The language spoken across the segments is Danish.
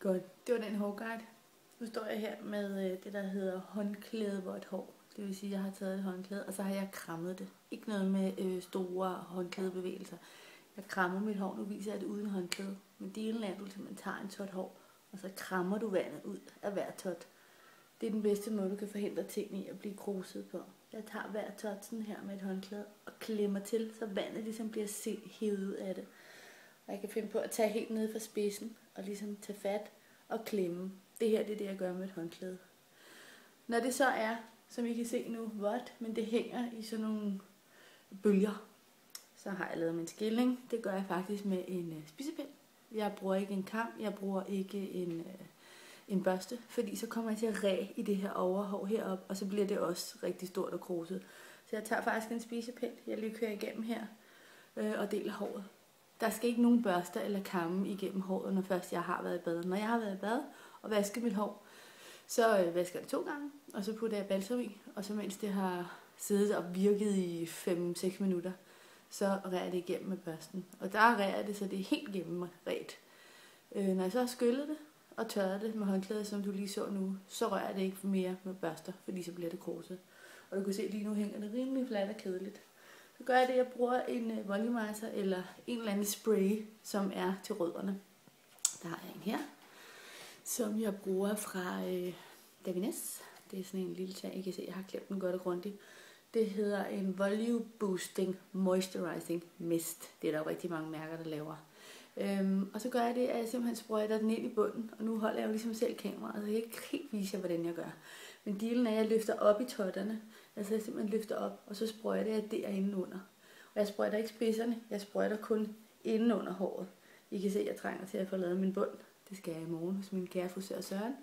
Godt. Det var den hårguide. Nu står jeg her med det, der hedder håndklædevådt hår. Det vil sige, at jeg har taget et håndklæde, og så har jeg krammet det. Ikke noget med store håndklædebevægelser. Jeg krammer mit hår. Nu viser jeg det uden håndklæde. Men delen er, at du simpelthen tager en tot hår, og så krammer du vandet ud af hver tot. Det er den bedste måde, du kan forhindre ting i at blive kruset på. Jeg tager hver tot sådan her med et håndklæde og klemmer til, så vandet ligesom bliver hævet ud af det. Og jeg kan finde på at tage helt ned fra spidsen og ligesom tage fat og klemme. Det her det er det, jeg gør med et håndklæde. Når det så er, som I kan se nu, vådt, men det hænger i sådan nogle bølger, så har jeg lavet min skilning. Det gør jeg faktisk med en spisepind. Jeg bruger ikke en kam, jeg bruger ikke en børste, fordi så kommer jeg til at ræ i det her overhår heroppe, og så bliver det også rigtig stort og kruset. Så jeg tager faktisk en spisepind, jeg lige kører igennem her, og deler håret. Der skal ikke nogen børster eller kamme igennem håret, når først jeg har været i bad. Når jeg har været i bad og vasket mit hår, så vasker jeg det 2 gange, og så putter jeg balsam i, og så mens det har siddet og virket i 5-6 minutter, så rærer jeg det igennem med børsten. Og der rærer jeg det, så det er helt gennemrædt. Når jeg så har skyllet det og tørret det med håndklædet, som du lige så nu, så rører jeg det ikke mere med børster, fordi så bliver det kruset. Og du kan se, at lige nu hænger det rimelig fladt og kedeligt. Så gør jeg det, jeg bruger en volumizer eller en eller anden spray, som er til rødderne. Der har jeg en her, som jeg bruger fra Davines. Det er sådan en lille tag, I kan se, jeg har klemt den godt og grundigt. Det hedder en Volume Boosting Moisturizing Mist. Det er der jo rigtig mange mærker, der laver. Og så gør jeg det, at jeg simpelthen sprøjter den ind i bunden. Og nu holder jeg jo ligesom selv kameraet, så jeg kan ikke helt vise jer, hvordan jeg gør. Men dealen er, at jeg løfter op i totterne. Altså jeg simpelthen løfter op, og så sprøjter jeg derinde under. Og jeg sprøjter ikke spidserne, jeg sprøjter kun inden under håret. I kan se, at jeg trænger til at få lavet min bund. Det skal jeg i morgen hos min kære frisør Søren.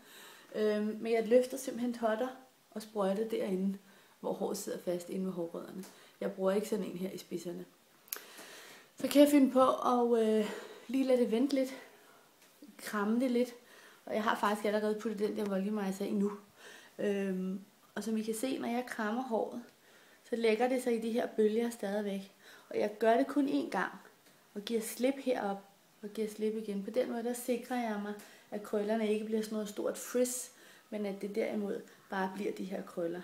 Men jeg løfter simpelthen totter og sprøjter derinde, hvor håret sidder fast inde ved hårrødderne. Jeg bruger ikke sådan en her i spidserne. Så kan jeg finde på at lige lade det vente lidt, kramme det lidt. Og jeg har faktisk allerede puttet den der volumizer i nu. Og som I kan se, når jeg krammer håret, så lægger det sig i de her bølger stadigvæk. Og jeg gør det kun 1 gang, og giver slip herop, og giver slip igen. På den måde, der sikrer jeg mig, at krøllerne ikke bliver sådan noget stort frizz, men at det derimod bare bliver de her krøller.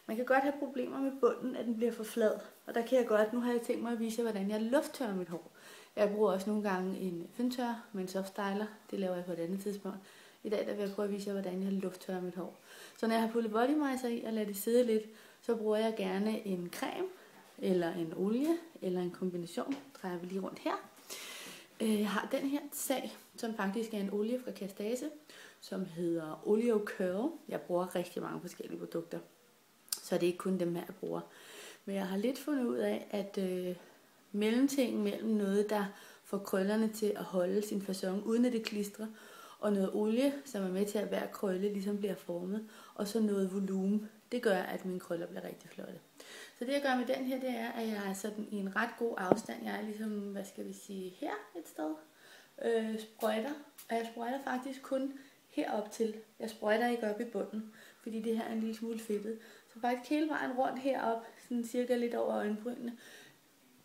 Man kan godt have problemer med bunden, at den bliver for flad. Og der kan jeg godt, nu har jeg tænkt mig at vise jer, hvordan jeg lufttørrer mit hår. Jeg bruger også nogle gange en fyndtørrer med en softstyler. Det laver jeg på et andet tidspunkt. I dag der vil jeg prøve at vise jer, hvordan jeg lufttørrer mit hår. Så når jeg har puttet volumizer i og lader det sidde lidt, så bruger jeg gerne en creme, eller en olie, eller en kombination. Drejer vi lige rundt her. Jeg har den her sag, som faktisk er en olie fra Kerastase, som hedder Oleo Curl. Jeg bruger rigtig mange forskellige produkter, så det er ikke kun dem her, jeg bruger. Men jeg har lidt fundet ud af, at mellemtingen mellem noget, der får krøllerne til at holde sin facon, uden at det klistrer, og noget olie, som er med til, at hver krølle ligesom bliver formet, og så noget volumen, det gør, at mine krøller bliver rigtig flotte. Så det jeg gør med den her, det er, at jeg er sådan i en ret god afstand. Jeg er ligesom, hvad skal vi sige, her et sted. Sprøjter, og jeg sprøjter faktisk kun herop til. Jeg sprøjter ikke op i bunden, fordi det her er en lille smule fedtet. Så faktisk hele vejen rundt herop, sådan cirka lidt over øjenbrynene.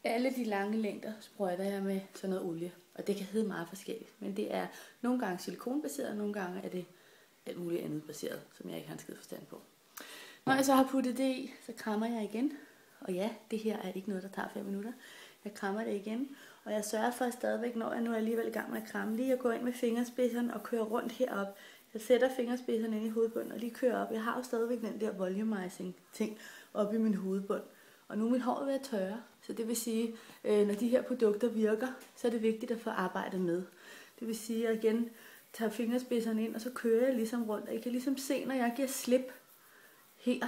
Alle de lange længder sprøjter jeg med sådan noget olie. Og det kan hedde meget forskelligt. Men det er nogle gange silikonbaseret, nogle gange er det alt muligt andet baseret, som jeg ikke har en skid forstand på. Når jeg så har puttet det i, så krammer jeg igen. Og ja, det her er ikke noget, der tager 5 minutter. Jeg krammer det igen, og jeg sørger for stadigvæk, når jeg nu er alligevel i gang med at kramme, lige at gå ind med fingerspidserne og køre rundt herop. Jeg sætter fingerspidserne ind i hovedbunden og lige kører op. Jeg har jo stadigvæk den der volumizing ting oppe i min hovedbund. Og nu er mit hår ved at tørre, så det vil sige, når de her produkter virker, så er det vigtigt at få arbejdet med. Det vil sige, at jeg igen tager fingerspidserne ind, og så kører jeg ligesom rundt. Og I kan ligesom se, når jeg giver slip her,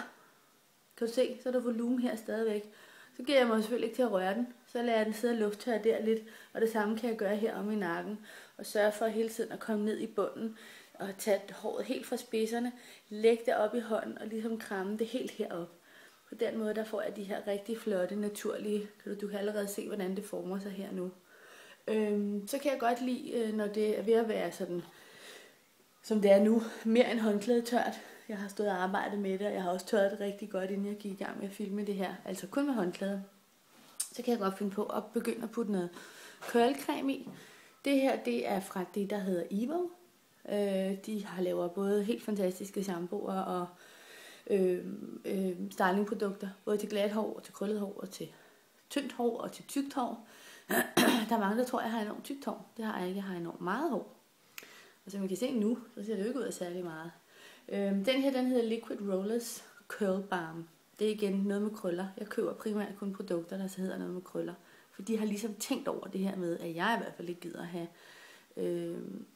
kan du se, så er der volumen her stadigvæk. Så giver jeg mig selvfølgelig ikke til at røre den. Så lader jeg den sidde og lufttørre der lidt. Og det samme kan jeg gøre her om i nakken. Og sørge for hele tiden at komme ned i bunden. Og tage håret helt fra spidserne. Lægge det op i hånden og ligesom kramme det helt herop. På den måde der får jeg de her rigtig flotte, naturlige. Du kan allerede se, hvordan det former sig her nu. Så kan jeg godt lide, når det er ved at være sådan, som det er nu, mere end håndklædetørt. Jeg har stået og arbejdet med det, og jeg har også tørret det rigtig godt, inden jeg gik i gang med at filme det her. Altså kun med håndklæder. Så kan jeg godt finde på at begynde at putte noget curlcreme i. Det her, det er fra det, der hedder Evo. De laver både helt fantastiske shampooer og stylingprodukter, både til glat hår, og til krøllet hår, og til tyndt hår, og til tykt hår. Der er mange, der tror, jeg har enormt tykt hår. Det har jeg ikke. Jeg har enormt meget hår. Og som I kan se nu, så ser det jo ikke ud af særlig meget. Den her, den hedder Liquid Rollers Curl Balm. Det er igen noget med krøller. Jeg køber primært kun produkter, der så hedder noget med krøller. For de har ligesom tænkt over det her med, at jeg i hvert fald ikke gider have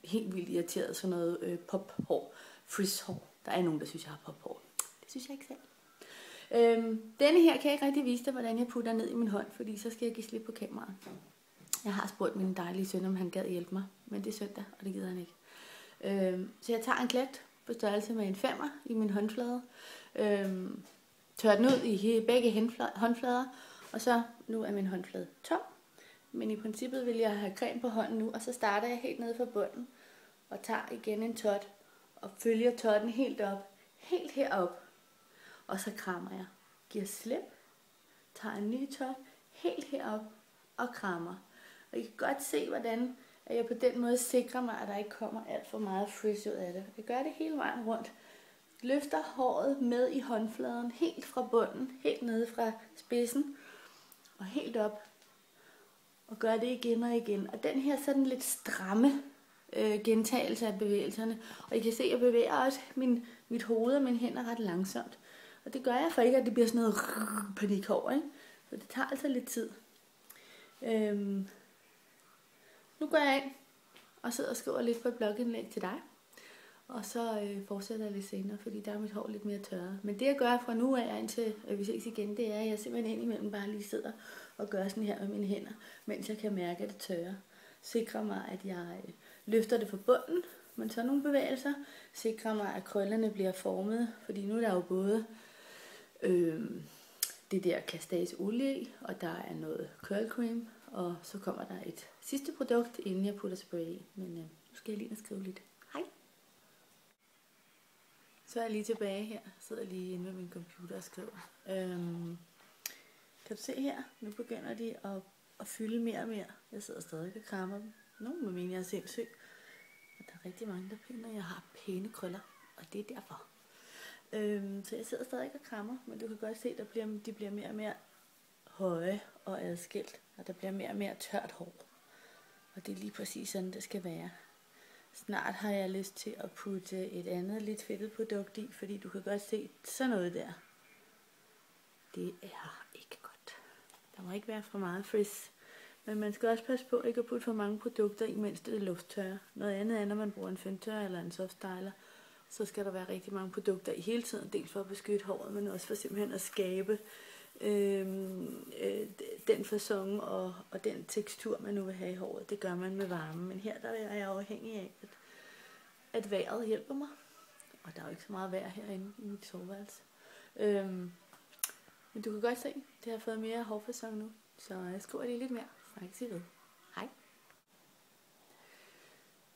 helt vildt irriteret sådan noget pophår, frizz-hår. Der er nogen, der synes, jeg har pophår. Det synes jeg ikke selv. Denne her kan jeg ikke rigtig vise dig, hvordan jeg putter ned i min hånd, fordi så skal jeg give slip på kameraet. Jeg har spurgt min dejlige søn, om han gad hjælpe mig, men det er søndag, og det gider han ikke. Så jeg tager en klat på størrelse med en 5'er i min håndflade, tørrer den ud i begge håndflader, og så nu er min håndflade tom. Men i princippet vil jeg have creme på hånden nu, og så starter jeg helt nede fra bunden, og tager igen en tot, og følger totten helt op, helt herop. Og så krammer jeg, giver slip, tager en ny tot, helt herop og krammer. Og I kan godt se, hvordan jeg på den måde sikrer mig, at der ikke kommer alt for meget frizz ud af det. Jeg gør det hele vejen rundt. Løfter håret med i håndfladen, helt fra bunden, helt nede fra spidsen, og helt op. Og gør det igen og igen. Og den her sådan lidt stramme gentagelse af bevægelserne. Og I kan se, at jeg bevæger også mit hoved og mine hænder ret langsomt. Og det gør jeg for ikke, at det bliver sådan noget panikhår, ikke? Så det tager altså lidt tid. Nu går jeg ind og sidder og skriver lidt på et blogindlæg til dig. Og så fortsætter jeg lidt senere, fordi der er mit hår lidt mere tørre. Men det jeg gør fra nu af, indtil vi ses igen, det er, at jeg simpelthen indimellem bare lige sidder og gør sådan her med mine hænder, mens jeg kan mærke, at det tørrer. Sikrer mig, at jeg løfter det fra bunden, men så nogle bevægelser. Sikrer mig, at krøllerne bliver formet, fordi nu er der jo både det der kastageolie i, og der er noget curl cream, og så kommer der et sidste produkt, inden jeg putter spray i. Men nu skal jeg lige skrive lidt. Hej! Så er jeg lige tilbage her. Jeg sidder lige inde ved min computer og skriver. Kan du se her? Nu begynder de at fylde mere og mere. Jeg sidder stadig og krammer dem. Nogle vil mene, jeg er sindssyg. Og der er rigtig mange, der pæner. Jeg har pæne krøller, og det er derfor. Så jeg sidder stadig og krammer, men du kan godt se, at de bliver mere og mere høje og adskilt. Og der bliver mere og mere tørt hår. Og det er lige præcis sådan, det skal være. Snart har jeg lyst til at putte et andet lidt fedtet produkt i, fordi du kan godt se sådan noget der. Det er ikke godt. Der må ikke være for meget frizz. Men man skal også passe på ikke at putte for mange produkter i, mens det er lufttørre. Noget andet er, når man bruger en føntørre eller en softstyler, så skal der være rigtig mange produkter i hele tiden. Dels for at beskytte håret, men også for simpelthen at skabe den facon og den tekstur, man nu vil have i håret. Det gør man med varme. Men her der er jeg afhængig af, at vejret hjælper mig. Og der er jo ikke så meget vejr herinde i mit soveværelse. Men du kan godt se, det har fået mere hårfacon nu. Så jeg skriver lige lidt mere. Snakkes I ved. Hej.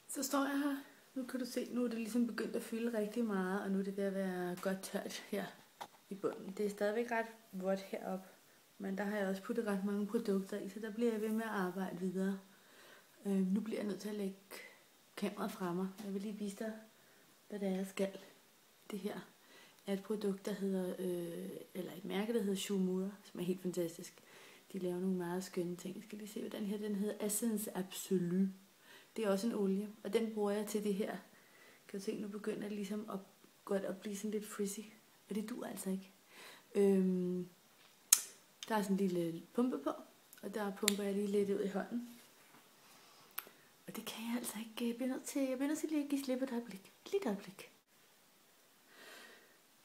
Så står jeg her. Nu kan du se, nu er det ligesom begyndt at fylde rigtig meget, og nu er det ved at være godt tørt her i bunden. Det er stadigvæk ret vådt heroppe, men der har jeg også puttet ret mange produkter i, så der bliver jeg ved med at arbejde videre. Nu bliver jeg nødt til at lægge kameraet fra mig. Jeg vil lige vise dig, hvad det er, jeg skal. Det her er et produkt, der hedder, eller et mærke, der hedder Shumura, som er helt fantastisk. De laver nogle meget skønne ting. Jeg skal lige se, hvad den her, den hedder Essence Absolu. Det er også en olie, og den bruger jeg til det her. Kan du se, nu begynder det ligesom at blive sådan lidt frizzy, og det dur altså ikke. Der er sådan en lille pumpe på, og der pumper jeg lige lidt ud i hånden. Og det kan jeg altså ikke. Jeg bliver nødt til lige at give slip et øjeblik. Et øjeblik.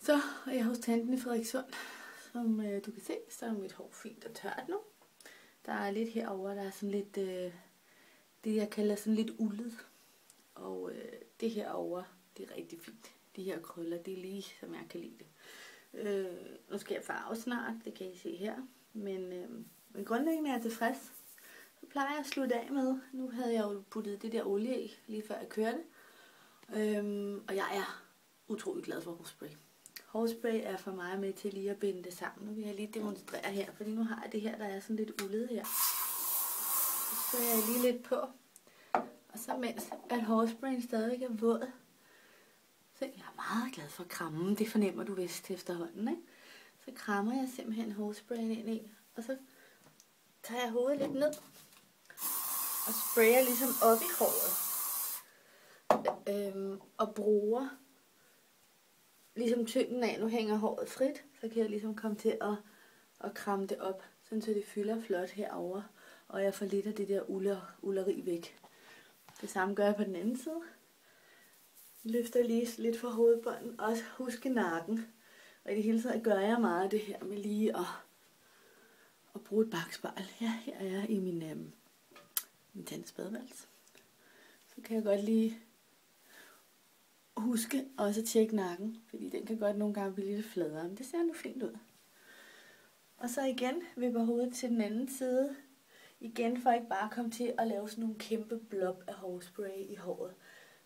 Så er jeg hos tanten i Frederikssund. Som du kan se, så er mit hår fint og tørt nu. Der er lidt herover, der er sådan lidt, det jeg kalder sådan lidt ullet. Og det herover, det er rigtig fint. De her krøller, det er lige som jeg kan lide det. Nu skal jeg farve snart, det kan I se her. Men grundlæggende er jeg tilfreds. Så plejer jeg at slutte af med. Nu havde jeg jo puttet det der olie i, lige før jeg kørte. Og jeg er utrolig glad for hårspray. Hårspray er for mig med til lige at binde det sammen. Nu vil jeg lige demonstrere her, fordi nu har jeg det her, der er sådan lidt ullet her. Så sprer jeg lige lidt på. Og Og så mens at hårsprayen stadigvæk er våd, så jeg er meget glad for krammen. Det fornemmer du vist efterhånden, ikke? Så krammer jeg simpelthen hårsprayen ind i, og så tager jeg hovedet lidt ned og sprayer ligesom op i håret. Og bruger ligesom tyngden af, nu hænger håret frit, så kan jeg ligesom komme til at kramme det op, sådan så det fylder flot herover, og jeg får lidt af det der ulleri væk. Det samme gør jeg på den anden side. Løfter lige lidt fra hovedbunden, og huske nakken. Og i det hele taget gør jeg meget det her med lige at bruge et bakspejl. Ja, her er jeg i min tandspædevals. Så kan jeg godt lige huske også at tjekke nakken, fordi den kan godt nogle gange blive lidt fladere, men det ser nu fint ud. Og så igen vipper hovedet til den anden side. Igen for ikke bare at komme til at lave sådan nogle kæmpe blob af hårspray i håret.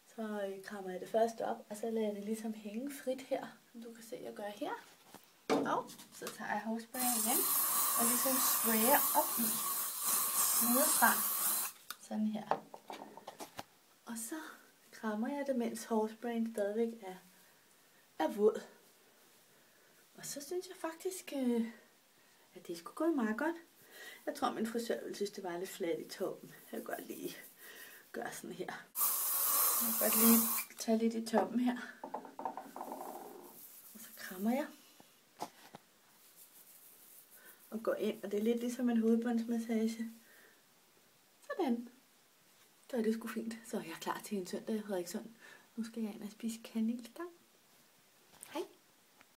Så krammer jeg det først op, og så lader jeg det ligesom hænge frit her, som du kan se, jeg gør her. Og så tager jeg hårsprayen igen, og ligesom sprayer op i nedefra. Sådan her. Og så krammer jeg det, mens hårsprayen stadigvæk er våd. Og så synes jeg faktisk, at det skulle gå meget godt. Jeg tror, min frisør ville synes, det var lidt fladt i toppen. Jeg kan godt lige gøre sådan her. Jeg kan godt lige tage lidt i toppen her. Og så krammer jeg. Og går ind, og det er lidt ligesom en hovedbundsmassage. Sådan. Så er det sgu fint. Så er jeg klar til en søndag i Frederikssund. Nu skal jeg ind og spise kanelstang.